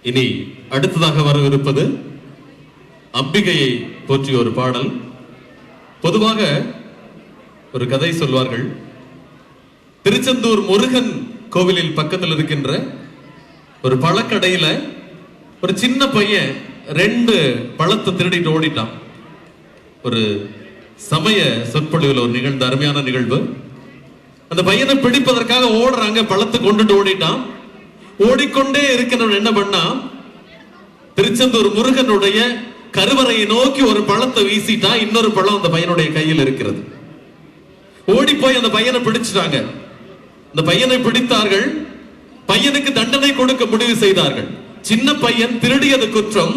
இனி அடுத்ததாக வரவிருப்பது அம்பிகையை போற்றிய ஒரு பாடல். பொதுவாக ஒரு கதை சொல்வார்கள். திருச்செந்தூர் முருகன் கோவிலில் பக்கத்தில் இருக்கின்ற ஒரு பழக்கடையில ஒரு சின்ன பையன் 2 பழத்தை திருடிட்டு ஓடிட்டான். ஒரு சமய சொற்பொழிவில் ஒரு நிகழ்ந்த அருமையான நிகழ்வு. அந்த பையனை பிடிப்பதற்காக ஓடுறாங்க, பழத்தை கொண்டுட்டு ஓடிட்டான். ஓடிக்கொண்டே இருக்கிறவன் என்ன பண்ணா, திருச்செந்தூர் முருகனுடைய கருவறையை நோக்கி ஒரு பழத்தை வீசிட்டா. இன்னொரு பழம் அந்த பையனுடைய கையில் இருக்கிறது. ஓடி போய் அந்த பையனை பிடிச்சிட்டாங்க. அந்த பையனை பிடித்தார்கள். பையனுக்கு தண்டனை கொடுக்க முடிவு செய்தார்கள். சின்ன பையன் திருடியது குற்றம்,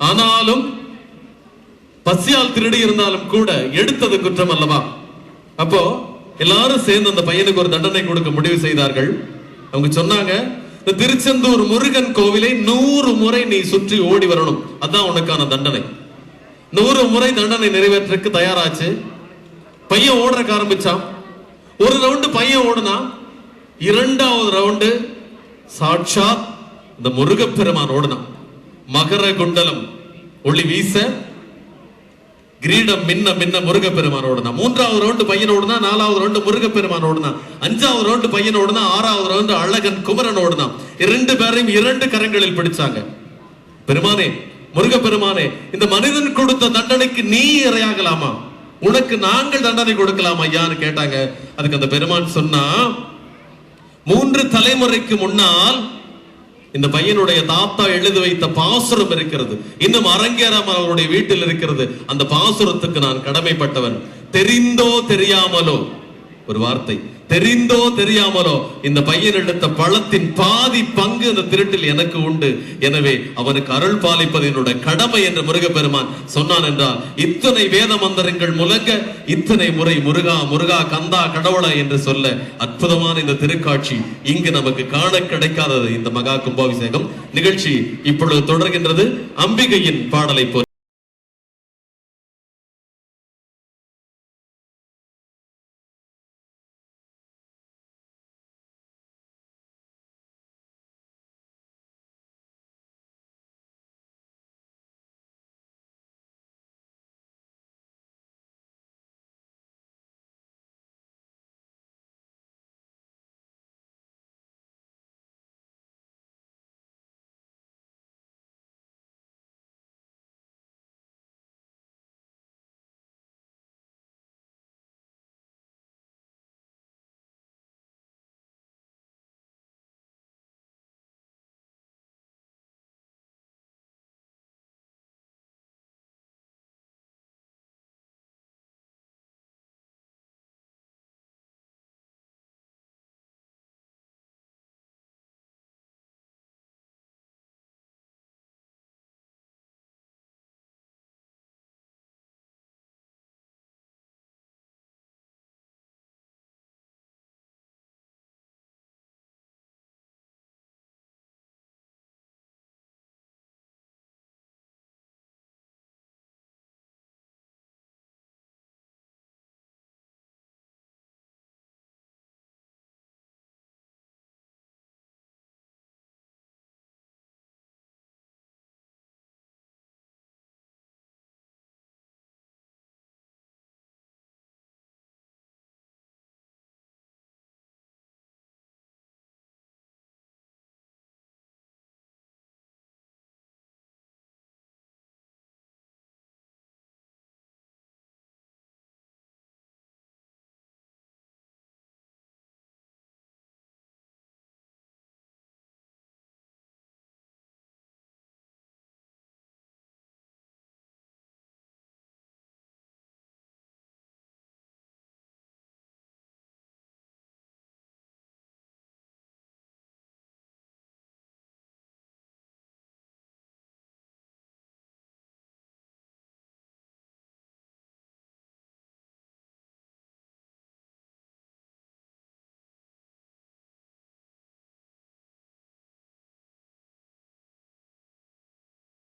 ஆனாலும் பசியால் திருடி இருந்தாலும் கூட எடுத்தது குற்றம் அல்லவா? அப்போ எல்லாரும் சேர்ந்து அந்த பையனுக்கு ஒரு தண்டனை கொடுக்க முடிவு செய்தார்கள். அவங்க சொன்னாங்க, திருச்செந்தூர் முருகன் கோவிலை 100 முறை நீ சுற்றி ஓடி வரணும், அதான் உனக்கான தண்டனை. 100 முறை தண்டனை நிறைவேற்றக்கு தயாராச்சு. பையன் ஓடுறக்க ஆரம்பிச்சான். ஒரு ரவுண்டு பையன் ஓடுனா, 2வது ரவுண்டு சாட்சாத் இந்த முருகப்பெருமான் ஓடுனான். மகர குண்டலம் ஒளி வீச, கிரீடம் மின்ன மின்ன முருகப்பெருமான் ஓடுனா. 3வது ரவுண்டு பையன் ஓடுனா, 4வது ரவுண்டு முருகப்பெருமான் ஓடுனா, 5வது ரவுண்டு பையன் ஓடுனா, 6வது ரவுண்டு அழகன் குமரன் ஓடுனா. 2 பேரையும் 2 கரங்களில் பிடிச்சாங்க. பெருமானே, முருகப்பெருமானே, இந்த மனிதன் கொடுத்த தண்டனைக்கு நீ இரையாகலாமா? உனக்கு நாங்கள் தண்டனை கொடுக்கலாம் ஐயான்னு கேட்டாங்க. அதுக்கு அந்த பெருமான் சொன்னா, 3 தலைமுறைக்கு முன்னால் இந்த பையனுடைய தாத்தா எழுதி வைத்த பாசுரம் இருக்கிறது, இன்னும் அரங்கேறாம அவருடைய வீட்டில் இருக்கிறது. அந்த பாசுரத்துக்கு நான் கடமைப்பட்டவன். தெரிந்தோ தெரியாமலோ, ஒரு வார்த்தை, தெரிந்தோ தெரியாமலோ இந்த பையன் எடுத்த பழத்தின் பாதி பங்கு அந்த திருட்டில் எனக்கு உண்டு. எனவே அவனுக்கு அருள் பாலிப்பது என்னுடைய கடமை என்று முருகப்பெருமான் சொன்னான் என்றால், இத்தனை வேத மந்திரங்கள் முழங்க, இத்தனை முறை முருகா முருகா கந்தா கடவுளா என்று சொல்ல அற்புதமான இந்த திருக்காட்சி இங்கு நமக்கு காண கிடைக்காதது. இந்த மகா கும்பாபிஷேகம் நிகழ்ச்சி இப்பொழுது தொடர்கின்றது. அம்பிகையின் பாடலை போற்றி